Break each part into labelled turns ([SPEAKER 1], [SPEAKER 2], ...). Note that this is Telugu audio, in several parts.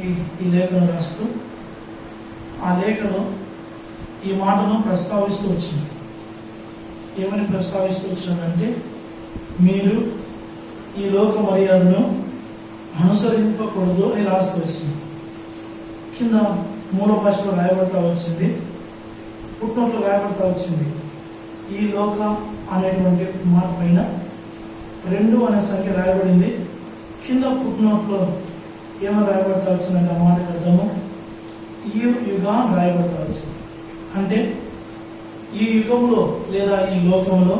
[SPEAKER 1] ఈ లేఖను రాస్తూ ఆ లేఖను ఈ మాటను ప్రస్తావిస్తూ వచ్చింది. ఏమని ప్రస్తావిస్తూ వచ్చిందంటే, మీరు ఈ లోక మర్యాదను అనుసరింపకూడదు అని రాస్తూ వచ్చింది. కింద మూల భాషలో రాయబడతా వచ్చింది, పుట్టినట్లు రాయబడతా వచ్చింది. ఈ లోక అనేటువంటి మాట పైన 2 అనే సంఖ్య రాయబడింది. కింద పుట్టినట్లో ఏమని రాయబడతా వచ్చిందంటే ఆ మాటకు అర్థము ఈ యుగ రాయబడతా వచ్చింది. అంటే ఈ యుగంలో లేదా ఈ లోకంలో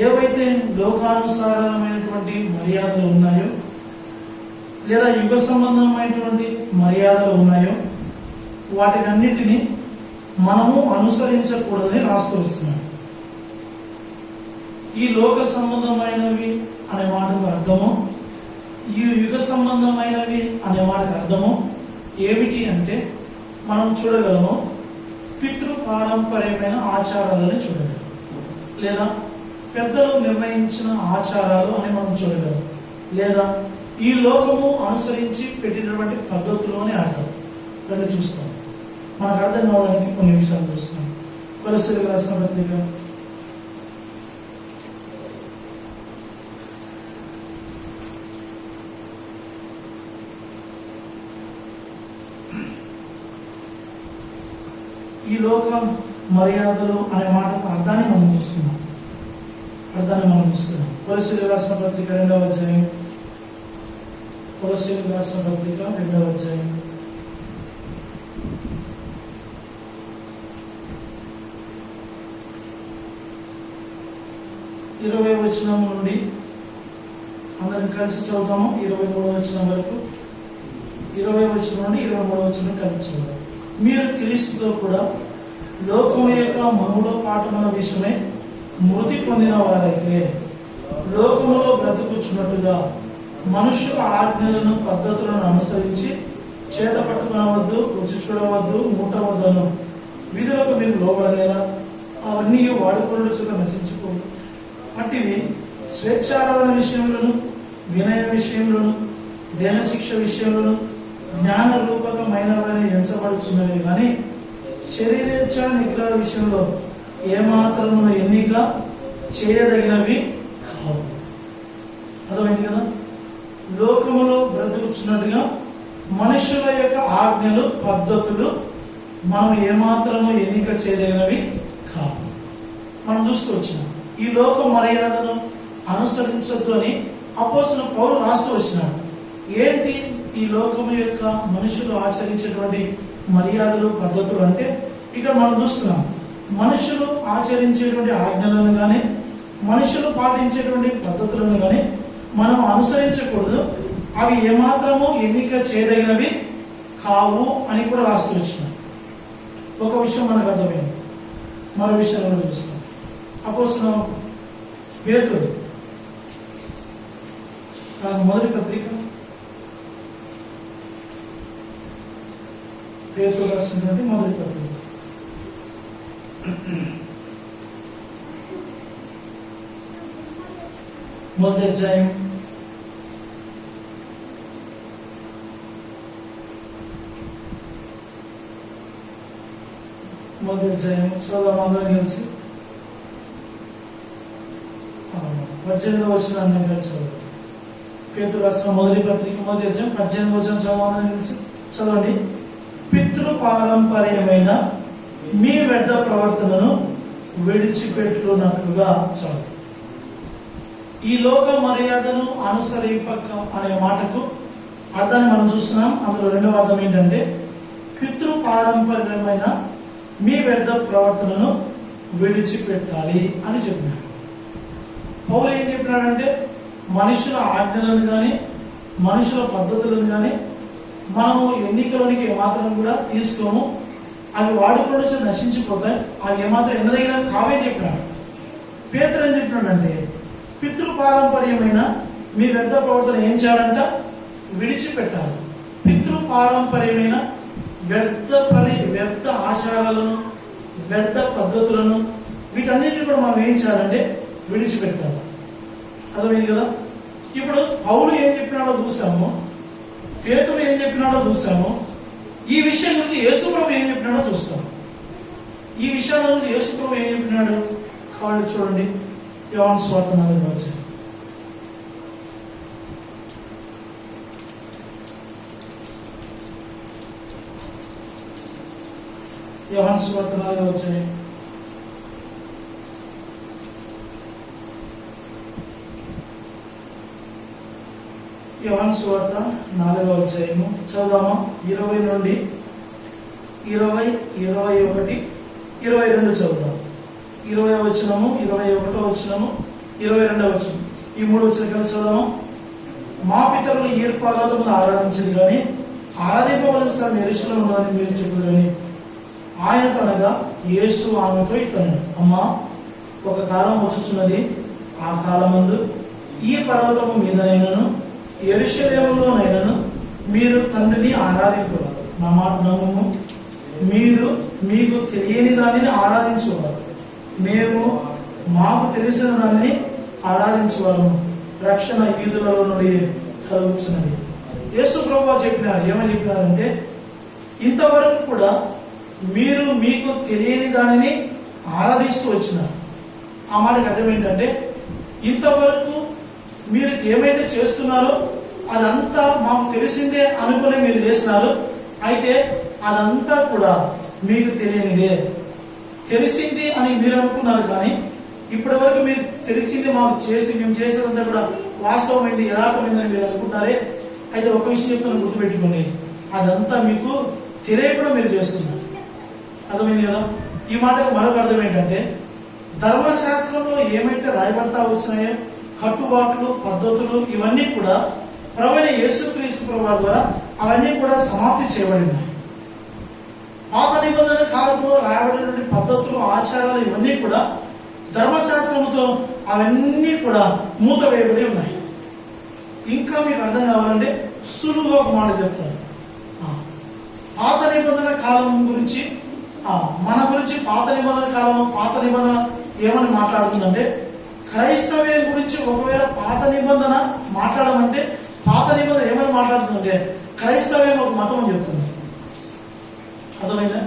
[SPEAKER 1] ఏవైతే లోకానుసారమైనటువంటి మర్యాదలు ఉన్నాయో లేదా యుగ సంబంధమైనటువంటి మర్యాదలు ఉన్నాయో వాటినన్నిటినీ మనము అనుసరించకూడదని రాస్తూ వస్తున్నాం. ఈ లోక సంబంధమైనవి అనే మాటకు అర్థము, ఈ యుగ సంబంధమైనవి అనే మాటకు అర్థము ఏమిటి అంటే, మనం చూడగలము పితృ పారంపర్యమైన ఆచారాలని చూడగలం, లేదా పెద్దలు నిర్ణయించిన ఆచారాలు అని మనం చూడగలం, లేదా ఈ లోకము అనుసరించి పెట్టినటువంటి పద్ధతులు అని అర్థం. రెండు చూస్తాం. మనకు అర్థం కావడానికి కొన్ని విషయాలు చూస్తున్నాం. కొలస్సీలకు రాసిన పత్రిక 'ఈ లోక మర్యాదలు అనే మాటకు అర్థాన్ని మనం చూస్తున్నాం. కొలస్సీలకు రాసిన పత్రిక 2వ అధ్యాయం, కొలస్సీలకు రాసిన పత్రిక 2వ అధ్యాయం 20వ వచనం నుండి అందరం కలిసి చదువుతాము. 23వ వచనం వరకు, 20వ వచనం నుండి 23వ వచనం కలిసి చదువుతాం. మీరు క్రీస్తుతో కూడా లోకము యొక్క మూఢపాఠముల విషయమై మృతి పొందిన వారైతే లోకములో బ్రతుకుచున్నట్టుగా మనుషుల ఆజ్ఞలను పద్ధతులను అనుసరించి చేత పట్టుకునవద్దు, రుచి చూడవద్దు, ముట్టవద్దను విధులకు మీరు లోబడలేదా? అవన్నీ వాడుకోవడం చేత నశించుకోదు. అట్టివి స్వేచ్ఛారాధన విషయంలోను, వినయ విషయంలోను, దేహశిక్ష విషయంలోను జ్ఞాన రూపకమైనవని ఎంచబడుచున్నవి, కానీ శరీరేచ్ఛ నిగ్రహ విషయంలో ఏమాత్రము ఎన్నిక చేయదగినవి కావు. అర్థమైంది కదా? లోకములో బ్రతుకుచున్నట్టుగా మనుషుల యొక్క ఆజ్ఞలు, పద్ధతులు మనం ఏమాత్రము ఎన్నిక చేయదగినవి కావు. మనం చూస్తూ వచ్చినాం. ఈ లోక మర్యాదను అనుసరించద్దు అని అపోస్తలుడైన పౌలు రాస్తూ వచ్చినాడు. ఏంటి ఈ లోకము యొక్క మనుషులు ఆచరించేటువంటి మర్యాదలు, పద్ధతులు అంటే ఇక్కడ మనం చూస్తున్నాం, మనుషులు ఆచరించేటువంటి ఆజ్ఞలను కానీ మనుషులు పాటించేటువంటి పద్ధతులను కానీ మనం అనుసరించకూడదు, అవి ఏమాత్రము ఎన్నిక చేయదగినవి కావు అని కూడా రాస్తూ వచ్చినాం. ఒక విషయం మనకు అర్థమైంది. మరో విషయం మనం చూస్తాం. అపోస్తలుడైన పేతురు మొదటి పత్రిక, పేతురు రాసినటువంటి మొదటి పత్రిక 1వ అధ్యాయం 1వ అధ్యాయం చదువు అందరం కలిసి. 18వ వచనం అందరం కలిసి చదవండి. పేతురు రాసిన మొదటి పత్రిక 1వ అధ్యాయం 18వ వచనం చదువు అందరం కలిసి చదవండి. పితృ పారంపర్యమైన మీ వ్యర్థ ప్రవర్తనను విడిచిపెట్టునట్లుగా చాలు. ఈ లోక మర్యాదను అనుసరింపక అనే మాటకు అర్థాన్ని మనం చూస్తున్నాం. అందులో రెండవ అర్థం ఏంటంటే, పితృ పారంపర్యమైన మీ వ్యర్థ ప్రవర్తనను విడిచిపెట్టాలి అని చెప్పినాడు. పౌలు ఏం చెప్పినాడంటే, మనుషుల ఆజ్ఞలను కానీ మనుషుల పద్ధతులను కానీ మనము ఎన్నికలోనికి ఏమాత్రం కూడా తీసుకోము, అవి వాడుకోవడం నశించిపోతాయి, అవి ఏమాత్రం ఎన్నదగిన కావే చెప్పినాడు. పేతురు ఏం చెప్పినాడంటే, పితృ పారంపర్యమైన మీ వ్యర్థ ప్రవర్తన ఏం చేయాలంట? విడిచిపెట్టాలి. పితృ పారంపర్యమైన వ్యర్థ ఆచారాలను, వ్యర్థ పద్ధతులను, వీటన్నిటిని కూడా మనం ఏం చేయాలంటే విడిచిపెట్టాలి. అర్థమైంది కదా? ఇప్పుడు పౌలు ఏం చెప్పినాడో చూసాము. పేతురు ఏం చెప్పినాడో చూస్తాము. ఈ విషయం గురించి యేసుప్రభు ఏం చెప్పినాడో చూస్తాము. ఈ విషయాల గురించి యేసుప్రభు ఏం చెప్పినాడు కావాలి చూడండి. యోహాను సువార్త 4వ అధ్యాయం. యోహాను సువార్త 4వ అధ్యాయం. యోహాను సువార్త 4వ అధ్యాయము చదువుదామా. 20 నుండి 20, 21, 22 చదువుదాం. 20వ వచనము, 21వ వచనము, 22వ వచనం, ఈ 3 వచనాలు కలిసి చదువుదామా. మా పితరులు ఈ పర్వతమును ఆరాధించింది కానీ ఆరాధింపవలసిన యెరూషలేములో ఉన్నదని మీరు చెప్పుదని ఆయన తనగా యేసు ఆమెతో ఇట్లన్నాడు, అమ్మా, ఒక కాలం వచ్చుచున్నది, ఆ కాలమందు ఈ పర్వతము మీదనైనను యెరూషలేములోనైనను మీరు తండ్రిని ఆరాధింపరు. నా మాట నమ్ముము. మీరు మీకు తెలియని దానిని ఆరాధించేవారు, మేము మాకు తెలిసిన దానిని ఆరాధించేవారు. రక్షణ యూదులలో నుండి కలుగుతున్నది. యేసు ప్రభువు చెప్పినారు. ఏమని చెప్పినారంటే, ఇంతవరకు కూడా మీరు మీకు తెలియని దానిని ఆరాధిస్తూ వచ్చినారు. ఆ మాటకి అర్థం ఏంటంటే, ఇంతవరకు మీరు ఏమైతే చేస్తున్నారో అదంతా మాకు తెలిసిందే అనుకుని మీరు చేస్తున్నారు. అయితే అదంతా కూడా మీకు తెలియనిదే. తెలిసింది అని మీరు అనుకున్నారు, కానీ ఇప్పటి వరకు మీరు తెలిసింది మాకు మేము చేసేదంతా కూడా వాస్తవమైంది, యథార్థమైందని మీరు అనుకుంటారే. అయితే ఒక విషయం చెప్తాను, గుర్తుపెట్టుకోండి, అదంతా మీకు తెలియకుండా మీరు చేస్తున్నారు. అర్థమైంది కదా. ఈ మాటకు మరొక అర్థం ఏంటంటే, ధర్మశాస్త్రంలో ఏమైతే రాయబడతా వచ్చినాయో కట్టుబాట్లు, పద్ధతులు, ఇవన్నీ కూడా ప్రభువైన యేసుక్రీస్తు ప్రభువు ద్వారా అవన్నీ కూడా సమాప్తి చేయబడినాయి. పాత నిబంధన కాలంలో రాయబడినటువంటి పద్ధతులు, ఆచారాలు ఇవన్నీ కూడా ధర్మశాస్త్రముతో అవన్నీ కూడా మూత వేయబడి ఉన్నాయి. ఇంకా మీకు అర్థం కావాలంటే సులువుగా ఒక మాట చెప్తాను. పాత నిబంధన కాలం గురించి, మన గురించి పాత నిబంధన ఏమని మాట్లాడుతుందంటే, క్రైస్తవ్యం గురించి ఒకవేళ పాత నిబంధన మాట్లాడమంటే పాత నిబంధన ఏమని మాట్లాడుతుందంటే క్రైస్తవ్యం ఒక మతం అని చెప్తుంది. అర్థమైందా?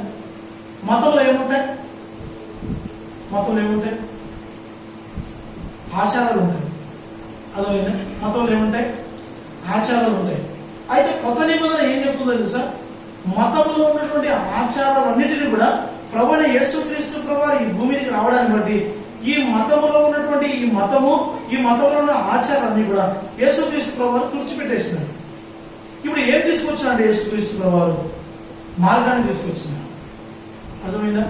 [SPEAKER 1] మతంలో ఏముంటాయి? ఆచారాలు ఉంటాయి. అర్థమైందా? మతంలో ఏముంటాయి? ఆచారాలు ఉంటాయి. అయితే కొత్త నిబంధన ఏం చెప్తుందో తెలుసా? మతంలో ఉన్నటువంటి ఆచారాలన్నిటినీ కూడా ప్రభువైన యేసుక్రీస్తు ప్రభువు ఈ భూమికి రావడాన్ని బట్టి ఈ మతంలో ఉన్నటువంటి ఈ మతంలో ఉన్న ఆచారాన్ని కూడా యేసుక్రీస్తు ప్రభువు తుడిచిపెట్టేసినాడు. ఇప్పుడు ఏం తీసుకొచ్చినాడు యేసుక్రీస్తు ప్రభువు? మార్గాన్ని తీసుకొచ్చినాడు. అర్థమైందా?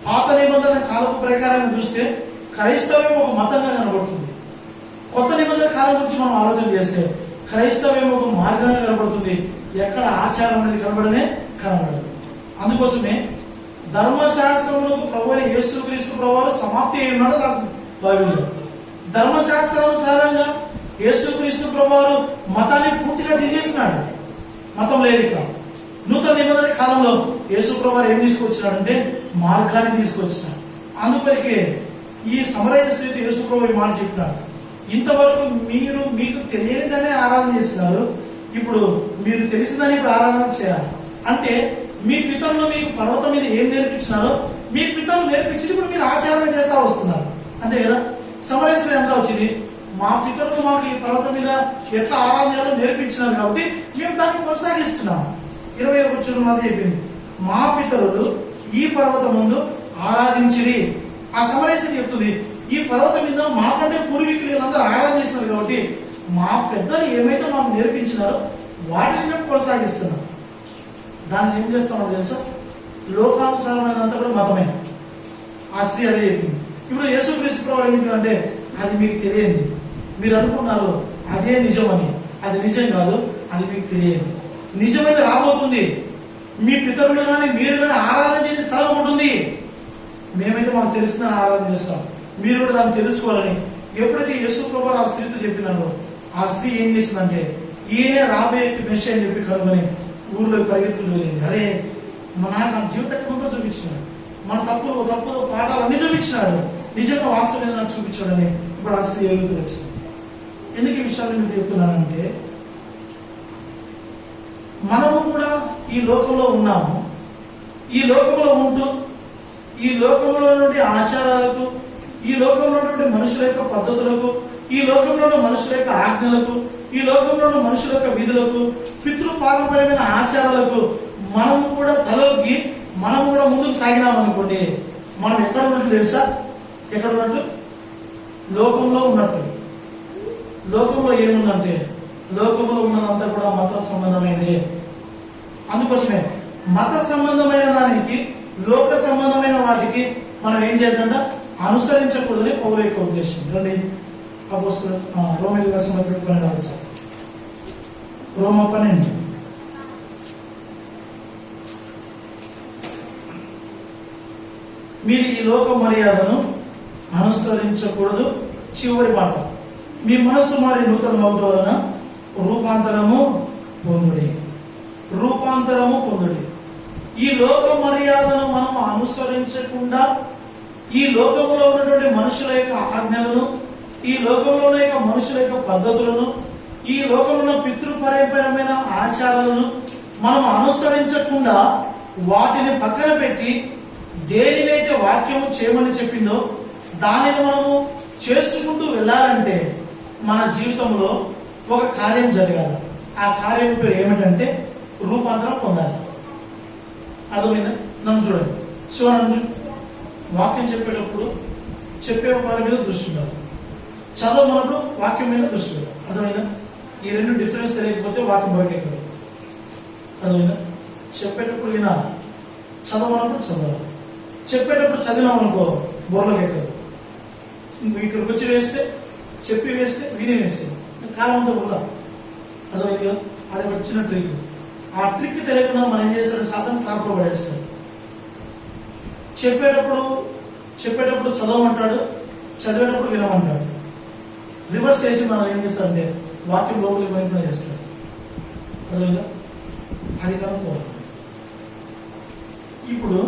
[SPEAKER 1] పాత నిబంధన కాలపు ప్రకారం చూస్తే క్రైస్తవ్యం ఒక మతంగా కనబడుతుంది. కొత్త నిబంధన కాలం గురించి మనం ఆలోచన చేస్తే క్రైస్తవ్యం ఒక మార్గంగా కనబడుతుంది. ఎక్కడ ఆచారం అనేది కనబడదు. అందుకోసమే ధర్మశాస్త్రంలో ప్రభువైన యేసుక్రీస్తు ప్రభువు సమాప్తి అయి ఉన్నాడు రాసింది బైబిల్లో. ధర్మశాస్త్రానుసారంగా యేసుక్రీస్తు ప్రభువు మతాన్ని పూర్తిగా తీసేసినాడు. మతం లేదు. నూతన నిబంధన కాలంలో యేసు ప్రభువు ఏం తీసుకొచ్చినాడంటే మార్గాన్ని తీసుకొచ్చినాడు. అందుకొరికే ఈ సమరయ స్త్రీతో యేసు ప్రభువు మాట చెప్పినాడు, ఇంతవరకు మీరు మీకు తెలియనిదనే ఆరాధన చేస్తున్నారు, ఇప్పుడు మీరు తెలిసిందని ఇప్పుడు ఆరాధన చేయాలి. అంటే మీ పితరులు మీకు పర్వతం మీద ఏం నేర్పించినారో మీ పితరులు నేర్పించింది ఇప్పుడు మీరు ఆచారం చేస్తా వస్తున్నారు. అంతే కదా. సమరయ స్త్రీ అంతా వచ్చింది, మా పితరులు మాకు ఈ పర్వతం మీద ఎట్లా ఆరాధన చేయాలో నేర్పించినారు కాబట్టి మేము దాన్ని కొనసాగిస్తున్నాం. 21 వచనం చెప్పింది, మా పితరులు ఈ పర్వతం ముందు ఆరాధించిరి. ఆ సమరయ స్త్రీ చెప్తుంది, ఈ పర్వతం మీద మాకంటే పూర్వీకులు అందరూ ఆరాధన చేస్తున్నారు కాబట్టి మా పెద్దలు ఏమైతే మాకు నేర్పించినారో వాటిని మేము కొనసాగిస్తున్నాం. దాన్ని ఏం చేస్తామో తెలుసా? లోకానుసారమైనంత కూడా మతమే. ఆ స్త్రీ అదే చెప్పింది. ఇప్పుడు యేసుక్రీస్తు ప్రభువు ఏంటంటే, అది మీకు తెలియంది, మీరు అనుకున్నారు అదే నిజమని. అది నిజం కాదు, అది మీకు తెలియదు. నిజమైతే రాబోతుంది. మీ పితరులు కానీ మీరు కానీ ఆరాధన చేయని స్థలం ఉంటుంది. మేమైతే మాకు తెలిసిన ఆరాధన చేస్తాం, మీరు కూడా దాన్ని తెలుసుకోవాలని ఎప్పుడైతే యేసు ప్రభువు ఆ స్త్రీతో చెప్పినారో ఆ స్త్రీ ఏం చేసిందంటే, ఈయనే రాబోయే మెస్సీయా అని చెప్పి కనుగొని ఊర్లో పరిగెత్తులు వెళ్ళింది. అరే నాకు జీవితం చూపించినాడు, మన తప్పులు పాఠాలు అన్ని చూపించినాడు, నిజంగా వాస్తవం నాకు చూపించాడని ఇప్పుడు ఆ స్త్రీ ఎదుగుతూ వచ్చింది. ఎందుకు ఈ విషయాలు మీకు చెప్తున్నానంటే, మనము కూడా ఈ లోకంలో ఉన్నాము. ఈ లోకంలో ఉంటూ ఈ లోకంలో ఉన్నటువంటి ఆచారాలకు, ఈ లోకంలో ఉన్నటువంటి మనుషుల యొక్క పద్ధతులకు, ఈ లోకంలో ఉన్న మనుషుల యొక్క ఆజ్ఞలకు, ఈ లోకంలో ఉన్న మనుషుల యొక్క విధులకు, పితృపారంపర్యమైన ఆచారాలకు మనము కూడా తలొగ్గి మనం కూడా ముందుకు సాగినామనుకోండి, మనం ఎక్కడ ఉన్నట్టు తెలుసా? ఎక్కడ ఉన్నట్టు? లోకంలో ఉన్నట్టు. లోకంలో ఏముందంటే లోకంలో ఉన్నదంతా కూడా మత సంబంధమైనది. అందుకోసమే మత సంబంధమైన దానికి, లోక సంబంధమైన వాటికి మనం ఏం చేద్దాం? అనుసరించకూడదని పౌలు యొక్క ఉద్దేశం. రండి రోమీయులకు రాసిన పత్రిక 12 రోమ 12. మీరు ఈ లోక మర్యాదను అనుసరించకూడదు. చివరి మాట, మీ మనస్సు మారి నూతనమవుట వలన రూపాంతరము పొందుడి. రూపాంతరము పొందుడి. ఈ లోక మర్యాదను మనం అనుసరించకుండా, ఈ లోకంలో ఉన్నటువంటి మనుషుల యొక్క ఆజ్ఞలను, ఈ లోకంలో ఉన్న యొక్క మనుషుల యొక్క పద్ధతులను, ఈ లోకంలో ఉన్న పితృపరంపరమైన ఆచారాలను మనం అనుసరించకుండా వాటిని పక్కన పెట్టి దేనినైతే వాక్యము చేయమని చెప్పిందో దానిని మనము చేసుకుంటూ వెళ్ళాలంటే మన జీవితంలో ఒక కార్యం జరగాలి. ఆ కార్యం పేరు ఏమిటంటే రూపాంతరం పొందాలి. అర్థమైందా? నన్ను చూడండి, శివనందు వాక్యం చెప్పేటప్పుడు చెప్పే వారి మీద దృష్టి ఉండాలి, చదవమన్నప్పుడు వాక్యం మీద దృష్టి ఉండాలి. అర్థమైందా? ఈ రెండు డిఫరెన్స్ తెలియకపోతే వాక్యం బయటెక్కదు. అర్థమైందా? చెప్పేటప్పుడు వినాలి, చదవమన్నప్పుడు చదవాలి. చెప్పేటప్పుడు చదివినామనుకో బోర్లోకి ఎక్కదు. ఇక్కడికి వచ్చి వేస్తే, చెప్పి వేస్తే, విని వేస్తే కాలం అంతా వృధా. అర్థమైంది కదా? అది ఒక చిన్న ట్రిక్. ఆ ట్రిక్ తెలియకుండా మనం ఏం చేస్తాడు? సాధన ట్రాప్లో పడేస్తాడు. చెప్పేటప్పుడు చదవమంటాడు, చదివేటప్పుడు వినమంటాడు. రివర్స్ చేసి మనం ఏం చేస్తాడంటే వాక్యం లోపలికి వైపున చేస్తాడు. అర్థమైందా? అది కనుక్కోవాలి. ఇప్పుడు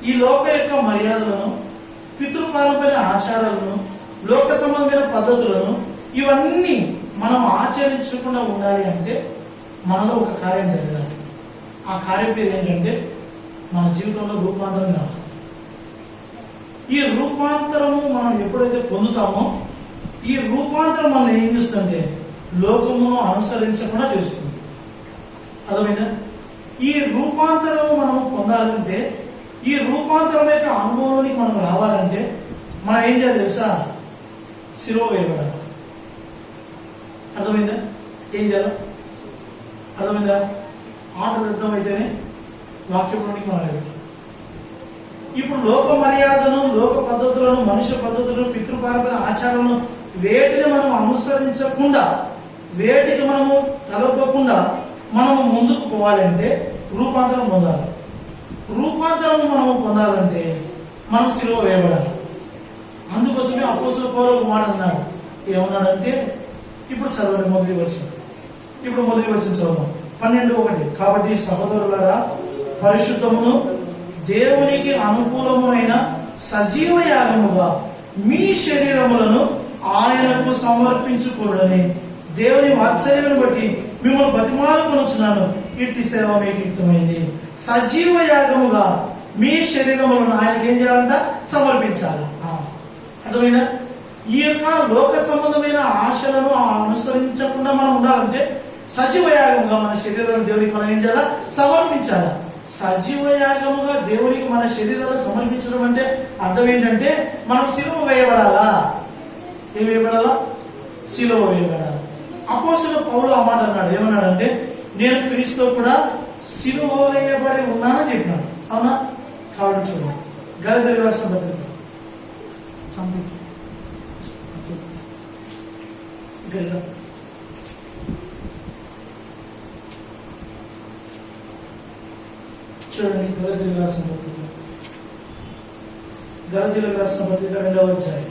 [SPEAKER 1] ఈ లోక యొక్క మర్యాదలను, పితృపారంపర్య ఆచారాలను, లోక సంబంధమైన పద్ధతులను ఇవన్నీ మనం ఆచరించకుండా ఉండాలి అంటే మనలో ఒక కార్యం జరగాలి. ఆ కార్యం పేరు ఏంటంటే మన జీవితంలో రూపాంతరం కావాలి. ఈ రూపాంతరము మనం ఎప్పుడైతే పొందుతామో ఈ రూపాంతరం మనం ఏం చేస్తుందంటే లోకమును అనుసరించకుండా చేస్తుంది. అర్థమైందా? ఈ రూపాంతరము మనం పొందాలంటే, ఈ రూపాంతరం యొక్క అనుభవంలోనికి మనం రావాలంటే మనం ఏం చేయాలి తెలుసా? శిలువ వేయబడాలి. అర్థమైందా? ఏం చేయాలి? అర్థమైందా? ఆటలు అర్థమైతేనే వాక్యంలోనికి మనం వెళ్ళాలి. ఇప్పుడు లోక మర్యాదను, లోక పద్ధతులను, మనుష్య పద్ధతులను, పితృపారంపర్య ఆచారాలను వేటిని మనం అనుసరించకుండా, వేటికి మనము తలొగ్గకుండా మనము ముందుకు పోవాలంటే రూపాంతరం పొందాలి. రూపాంతరం మనము పొందాలంటే మనం శిలువ వేయబడాలి. అందుకోసమే అపోస్తలుల పౌలు ఒక మాట అన్నాడు. ఏమన్నాడంటే, ఇప్పుడు చదవండి మొదటి వచనం చదవం 12:1. కాబట్టి సహోదరులారా, పరిశుద్ధమును దేవునికి అనుకూలమైన సజీవ యాగముగా మీ శరీరములను ఆయనకు సమర్పించుకోడని దేవుని వాత్సల్యమును బట్టి మిమ్మల్ని బతిమాలుకొనుచున్నాను. ఇట్టి సేవ మీకు యుక్తమైంది. సజీవ యాగముగా మీ శరీరములను ఆయనకి ఏం చేయాలంట? సమర్పించాలి. అర్థమైనా? ఈ యొక్క లోక సంబంధమైన ఆశలను అనుసరించకుండా మనం ఉండాలంటే సజీవ యాగముగా మన శరీరాన్ని దేవునికి మనం ఏం చేయాలా? సమర్పించాలి. సజీవ యాగముగా దేవునికి మన శరీరాన్ని సమర్పించడం అంటే అర్థం ఏంటంటే మనం శిలువ వేయబడాలా. ఏం వేయబడాలా? శిలువ వేయబడాలి. అపోస్తలుడు పౌలు ఆ మాట అన్నాడు. ఏమన్నాడంటే, నేను క్రీస్తుతో కూడా శిలువ వేయబడి ఉన్నానని చెప్పినాడు. అవునా? కాబట్టి చూడండి, గలతీయులకు రాసిన పత్రిక చూడండి, గలతీయులకు రాసిన పత్రిక 2వ అధ్యాయం.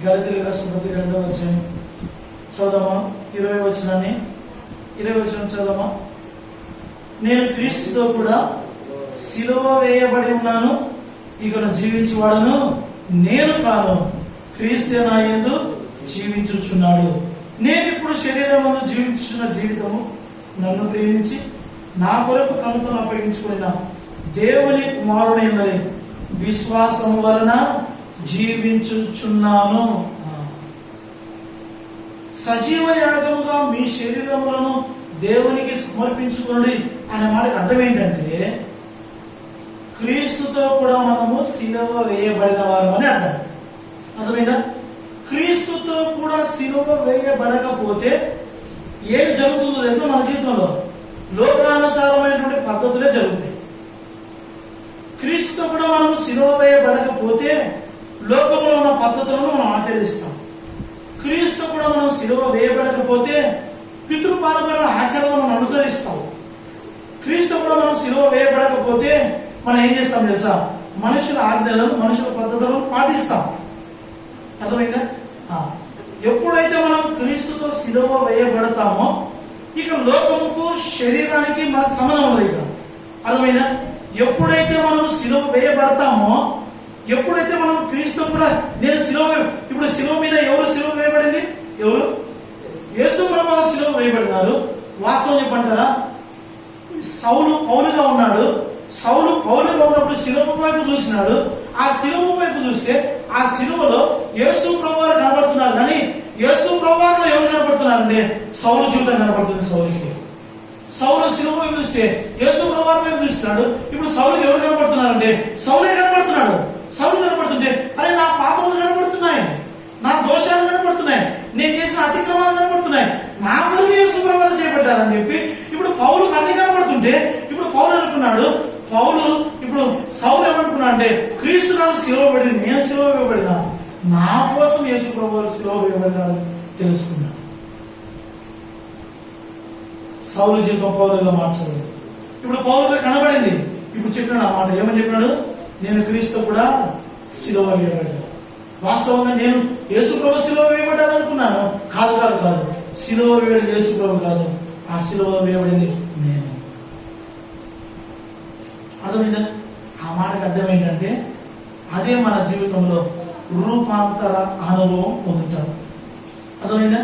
[SPEAKER 1] గలతీయులకు రాసిన పత్రిక 2వ అధ్యాయం చదువుదామా? 20వ వచనం చదువుదామా? నేను క్రీస్తుతో కూడా శిలువ వేయబడి ఉన్నాను, ఇకను జీవించువాడను నేను కాను, క్రీస్తే నా యందు జీవించుచున్నాడు. నేను ఇప్పుడు శరీరమందు జీవించుచున్న జీవితము నన్ను ప్రేమించి నా కొరకు తనతో అప్పగించుకున్న దేవుని కుమారుడైందని విశ్వాసం వలన జీవించుచున్నాను. సజీవ యాగముగా మీ శరీరములను దేవునికి సమర్పించుకోండి అనే మాటకి అర్థం ఏంటంటే, క్రీస్తుతో కూడా మనము సిలువ వేయబడిన వారు అని అర్థం. అర్థమైందా? క్రీస్తుతో కూడా సిలువ వేయబడకపోతే ఏం జరుగుతుందో తెలుసా? మన జీవితంలో లోకానుసారమైనటువంటి పద్ధతులే జరుగుతాయి. క్రీస్తుతో కూడా మనం సిలువ వేయబడకపోతే లోకంలో ఉన్న పద్ధతులను మనం ఆచరిస్తాం. క్రీస్తు కూడా మనం సిలువ వేయబడకపోతే పితృపారంపర్య ఆచరణను మనం అనుసరిస్తాం. క్రీస్తు కూడా మనం సిలువ వేయబడకపోతే మనం ఏం చేస్తాం తెలుసా? మనుషుల ఆజ్ఞలను, మనుషుల పద్ధతులను పాటిస్తాం. అర్థమైందా? ఎప్పుడైతే మనం క్రీస్తుతో సిలువ వేయబడతామో ఇక లోకముకు శరీరానికి మనకు సంబంధం ఉండదు. ఇక అర్థమైందా? ఎప్పుడైతే మనం సిలువ వేయబడతామో, ఎప్పుడైతే మనం క్రీస్తు కూడా నేను సిలువ, ఇప్పుడు సిలువ మీద ఎవరు సిలువ వేయబడింది? ఎవరు? యేసు ప్రభువు సిలువ వేయబడినారు. వాస్తవం చెప్పంటారా? సౌలు పౌలుగా ఉన్నాడు. సౌలు పౌలుగా ఉన్నప్పుడు సిలువ వైపు చూసినాడు. ఆ సిలువ వైపు చూస్తే ఆ సిలువలో యేసు ప్రభువు కనబడుతున్నారు, కానీ యేసు ప్రభువులో ఎవరు కనబడుతున్నారంటే సౌలు జీవితం కనబడుతుంది. సౌలుకి సౌలు సిలువ వైపు చూస్తే యేసు ప్రభువు వైపు చూస్తున్నాడు. ఇప్పుడు సౌలుకి ఎవరు కనబడుతున్నారంటే సౌలే కనబడుతున్నాడు. సౌలు కనబడుతుంటే అరే నా పాపములు కనబడుతున్నాయి, నా దోషాలు కనబడుతున్నాయి, నేను చేసిన అతిక్రమాలు కనబడుతున్నాయి, నా కొరకు యేసు ప్రభువు చేపట్టారని చెప్పి ఇప్పుడు పౌలు అన్ని కనబడుతుంటే ఇప్పుడు పౌలు అనుకున్నాడు, ఇప్పుడు సౌలు ఏమనుకున్నా అంటే క్రీస్తు కాదు సిలువ పడింది, నేను సిలువ వేయబడినా, నా కోసం యేసు ప్రభువు సిలువ వేయబడినాడు తెలుసుకున్నాడు. సౌలు జీవితం పౌలుగా మార్చలేదు. ఇప్పుడు పౌలుగా కనబడింది. ఇప్పుడు చెప్పినాడు ఆ మాట. ఏమని చెప్పినాడు? నేను క్రీస్తు కూడా సిలువ వేయబడ్డాను. వాస్తవంగా నేను యేసు ప్రభు సిలువ వేయబడ్డాను అనుకున్నాను. కాదు కాదు కాదు, సిలువ వేయబడింది యేసు ప్రభు కాదు, ఆ సిలువ వేయబడింది నేను. అర్థమైందా? ఆ మాటకు అర్థం ఏంటంటే అదే మన జీవితంలో రూపాంతర అనుభవం పొందుతాం. అర్థమైందా?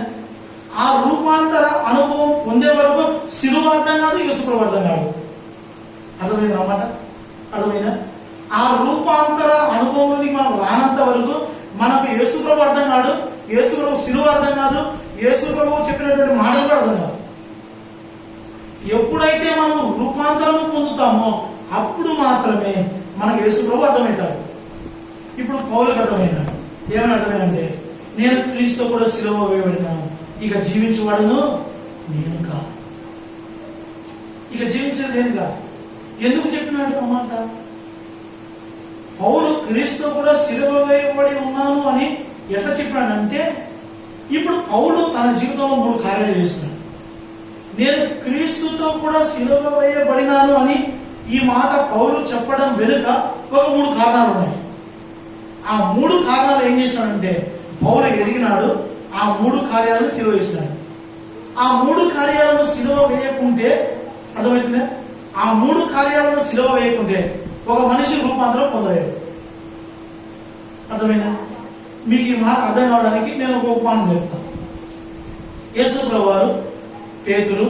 [SPEAKER 1] ఆ రూపాంతర అనుభవం పొందే వరకు సిలువ అర్థం కాదు, యేసు ప్రభు అర్థం కాదు. అర్థమైంది అన్నమాట? అర్థమైందా? ఆ రూపాంతర అనుభవంలోనికి మనం రానంత వరకు మనకు యేసు ప్రభు అర్థం కాదు, యేసు ప్రభు సిలువ అర్థం కాదు, యేసు ప్రభు చెప్పినటువంటి మాటలు కూడా అర్థం కాదు. ఎప్పుడైతే మనం రూపాంతరం పొందుతామో అప్పుడు మాత్రమే మనకు యేసు ప్రభు అర్థమవుతాడు. ఇప్పుడు పౌలుకు అర్థమైనాడు. ఏమని అర్థమైందంటే నేను క్రీస్తు కూడా సిలువ వేయబడినాను, ఇక జీవించబడను నేను కాదు, ఇక జీవించేది నేను కాదు. ఎందుకు చెప్పినాడు ఆ మాట? పౌలు క్రీస్తు కూడా సిలువ వేయబడి ఉన్నాను అని ఎట్లా చెప్పాడంటే ఇప్పుడు పౌలు తన జీవితంలో 3 కార్యాలు చేస్తున్నాడు. నేను క్రీస్తుతో కూడా సిలువ వేయబడినాను అని ఈ మాట పౌలు చెప్పడం వెనుక ఒక 3 కారణాలు ఉన్నాయి. ఆ 3 కారణాలు ఏం చేసినాడంటే పౌలు ఎదిగినాడు, ఆ 3 కార్యాలను సిలువ వేసినాడు. ఆ 3 కార్యాలను సిలువ వేయకుంటే అర్థమవుతుందా? ఆ 3 కార్యాలను సిలువ వేయకుంటే ఒక మనిషి రూపాంతరం పొందలేడు. అర్థమైందా? మీకు ఈ మాట అర్థం కావడానికి నేను ఒక ఉపమానం చెప్తాను. యేసు ప్రభువారు పేతురు,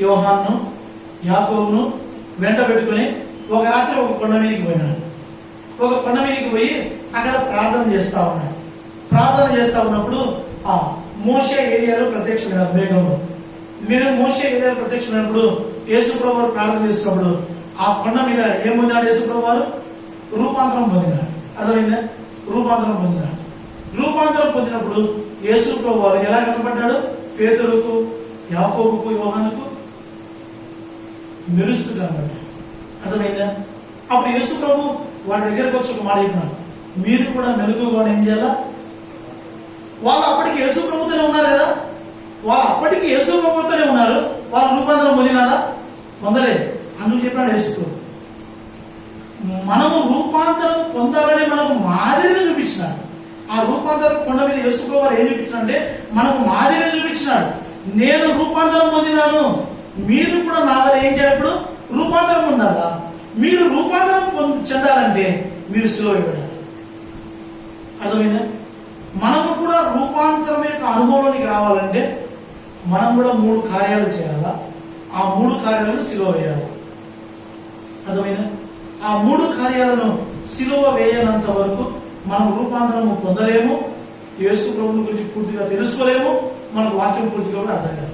[SPEAKER 1] యోహాను, యాకోబును వెంట పెట్టుకుని ఒక రాత్రి ఒక కొండ మీదకి పోయినాడు. ఒక కొండ మీదకి పోయి అక్కడ ప్రార్థన చేస్తా ఉన్నాడు. ప్రార్థన చేస్తా ఉన్నప్పుడు ఆ మోషే ఏరియాలో ప్రత్యక్షమైనారు మేఘంలో. మోషే ఏరియాలో ప్రత్యక్షమైనప్పుడు యేసు ప్రభువారు ప్రార్థన చేసినప్పుడు ఆ కొండ మీద ఏం పొందాడు? యేసు ప్రభువారు రూపాంతరం పొందినాడు. అర్థమైందా? రూపాంతరం పొందినాడు. రూపాంతరం పొందినప్పుడు యేసు ప్రభువారు ఎలా కనపడ్డాడు? పేతురుకు, యాకోబుకు, యోహానుకు మెరుస్తూ కనపడ్డాడు. అర్థమైందా? అప్పుడు యేసు ప్రభు వాడి దగ్గరకు వచ్చి ఒక మాట చెప్పినాడు, మీరు కూడా మెలుగుగా ఏం చేయాలా? వాళ్ళు అప్పటికి యేసు ప్రభుతోనే ఉన్నారు కదా, వాళ్ళు అప్పటికి యేసు ప్రభుతోనే ఉన్నారు, వాళ్ళు రూపాంతరం పొందినారా? పొందలేదు. అందుకు చెప్పాడు యేసు ప్రభు మనము రూపాంతరం పొందాలని మనకు మాదిరిని చూపించినాడు. ఆ రూపాంతరం కొండ మీద యేసు ప్రభు ఏం చూపించినాడంటే మనకు మాదిరిని చూపించినాడు. నేను రూపాంతరం పొందినాను, మీరు కూడా నా వల్ల ఏం చేయాలి? రూపాంతరం పొందాలా? మీరు రూపాంతరం చెందాలంటే మీరు సిలువ వేయబడాలి. అర్థమైందా? మనము కూడా రూపాంతరం యొక్క అనుభవంలోనికి రావాలంటే మనం కూడా 3 కార్యాలు చేయాలా. ఆ 3 కార్యాలను సిలువ వేయాలి. అర్థమైనా? ఆ 3 కార్యాలను సిలువ వేయనంత వరకు మనం రూపాంతరము పొందలేము, యేసు ప్రభువుని గురించి పూర్తిగా తెలుసుకోలేము, మనకు వాక్యం పూర్తిగా కూడా అర్థం కాదు.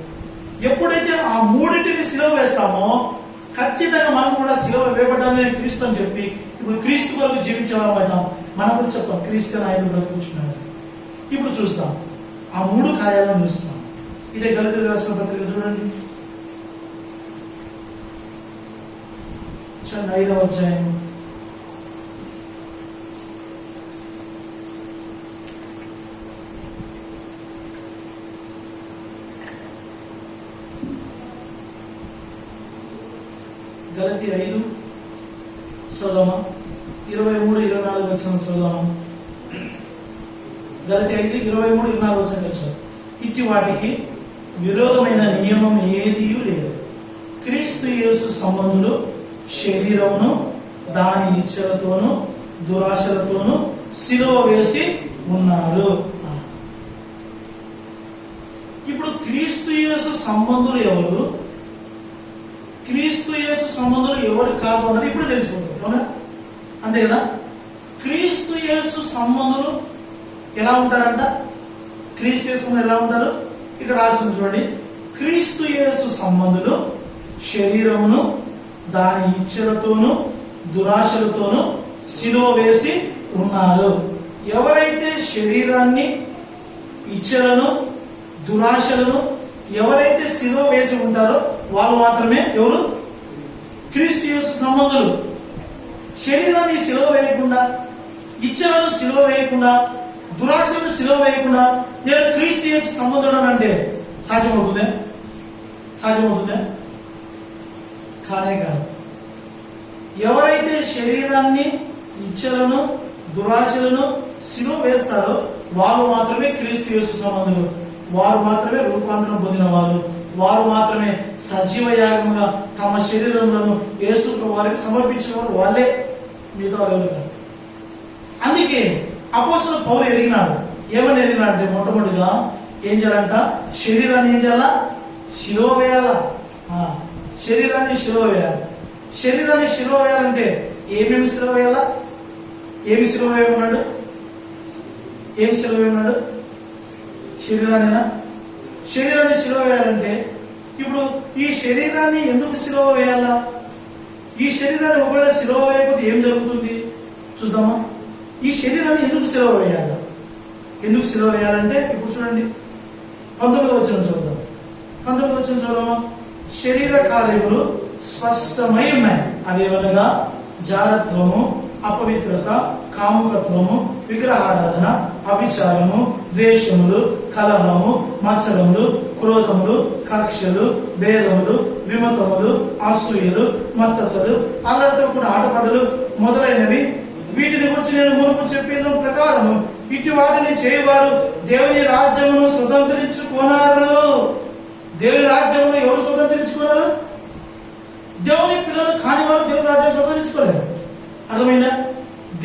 [SPEAKER 1] ఎప్పుడైతే ఆ 3టిని సిలువ వేస్తామో ఖచ్చితంగా మనం కూడా సిలువ వేయబడ్డామే క్రీస్తు అని చెప్పి ఇప్పుడు క్రీస్తు కొరకు జీవించే వాళ్ళం అవుతాం. మనం కూడా చెప్తాం క్రీస్తు ఆయన బ్రతుకుతున్నాడు. ఇప్పుడు చూస్తాం ఆ 3 కార్యాలను చూస్తాం. ఇదే గలతీయులకు రాసిన పత్రిక చూడండి, 5వ అధ్యాయం. గలతీ 5 చదువుదామా? 23-24 వచనం చదువుదామా? గలతీ 5:23-24 వచనం వచ్చారు. ఇట్టి వాటికి విరోధమైన నియమం ఏదీ లేదు. క్రీస్తు యేసు సంబంధులు శరీరమును దాని ఇచ్చలతోనూ దురాశలతోనూ సిలువ వేసి ఉన్నారు. ఇప్పుడు క్రీస్తు యేసు సంబంధులు ఎవరు, క్రీస్తు యేసు సంబంధులు ఎవరు కాదు అన్నది ఇప్పుడు తెలిసిపోతుంది. అవునా? అంతే కదా? క్రీస్తు యేసు సంబంధులు ఎలా ఉంటారంట? క్రీస్తు యేసు ఎలా ఉంటారు? ఇక్కడ రాసి చూడండి, క్రీస్తు యేసు సంబంధులు శరీరమును దాని ఇచ్చలతోనూ దురాశలతోనూ సిలువ వేసి ఉన్నారు. ఎవరైతే శరీరాన్ని, ఇచ్చలను, దురాశలను ఎవరైతే సిలువ వేసి ఉంటారో వాళ్ళు మాత్రమే ఎవరు? క్రీస్తు యేసు సంబంధులు. శరీరాన్ని సిలువ వేయకుండా, ఇచ్చలను సిలువ వేయకుండా, దురాశలను సిలువ వేయకుండా నేను క్రీస్తు యేసు సంబంధుడు అంటే సాధ్యమవుతుందే? సాధ్యమవుతుందే? కానే కాదు. ఎవరైతే శరీరాన్ని, ఇచ్చలను, దురాశలను సిలువ వేస్తారో వారు మాత్రమే క్రీస్తు యేసు సంబంధులు. వారు మాత్రమే రూపాంతరం పొందిన వారు. వారు మాత్రమే సజీవ యాగముగా తమ శరీరములను యేసు వారికి సమర్పించిన వారు వాళ్ళే, మిగతా ఎవరు కాదు. అందుకే అపోస్తలుడు పౌలు ఎదిగినాడు. ఏమని ఎదిగినాడు అంటే మొట్టమొదటిగా ఏం చేయాలంట? శరీరాన్ని ఏం చేయాలా? సిలువ వేయాలా. శరీరాన్ని సిలువ వేయాలి. శరీరాన్ని సిలువ వేయాలంటే ఏమేమి సిలువ వేయాలా? ఏమి సిలువ వేయమన్నాడు? ఏమి సిలువ వేయమన్నాడు? శరీరాన్నేనా? శరీరాన్ని సిలువ వేయాలంటే ఇప్పుడు ఈ శరీరాన్ని ఎందుకు సిలువ వేయాలా? ఈ శరీరాన్ని ఒకవేళ సిలువ వేయకపోతే ఏం జరుగుతుంది చూద్దామా? ఈ శరీరాన్ని ఎందుకు సిలువ వేయాలి? ఎందుకు సిలువ వేయాలంటే ఇప్పుడు చూడండి, 19వ వచనం చదువుదాం. 19వ వచనం చదువుదామా? శరీర కార్యములు స్పష్టమై ఉన్నాయి. అవేవనగా జారత్వము, అపవిత్రత, కాముకత్వము, విగ్రహారాధన, అభిచారము, ద్వేషములు, కలహము, మత్సరములు, క్రోధములు, కక్షలు, భేదములు, విమతములు, అసూయలు, మత్తతలు, అల్లరితో కూడిన ఆటపాటలు మొదలైనవి. వీటిని గురించి నేను మునుపు చెప్పిన ప్రకారము ఇటు వాటిని చేయవారు దేవుని రాజ్యమును స్వతంత్రించుకున్నారు. దేవుని రాజ్యమును ఎవరు స్వతంత్రించుకున్నారు? దేవుని పిల్లలు కాని వారు దేవుని రాజ్యాన్ని స్వతంత్రించుకోలేరు. అర్థమైందా?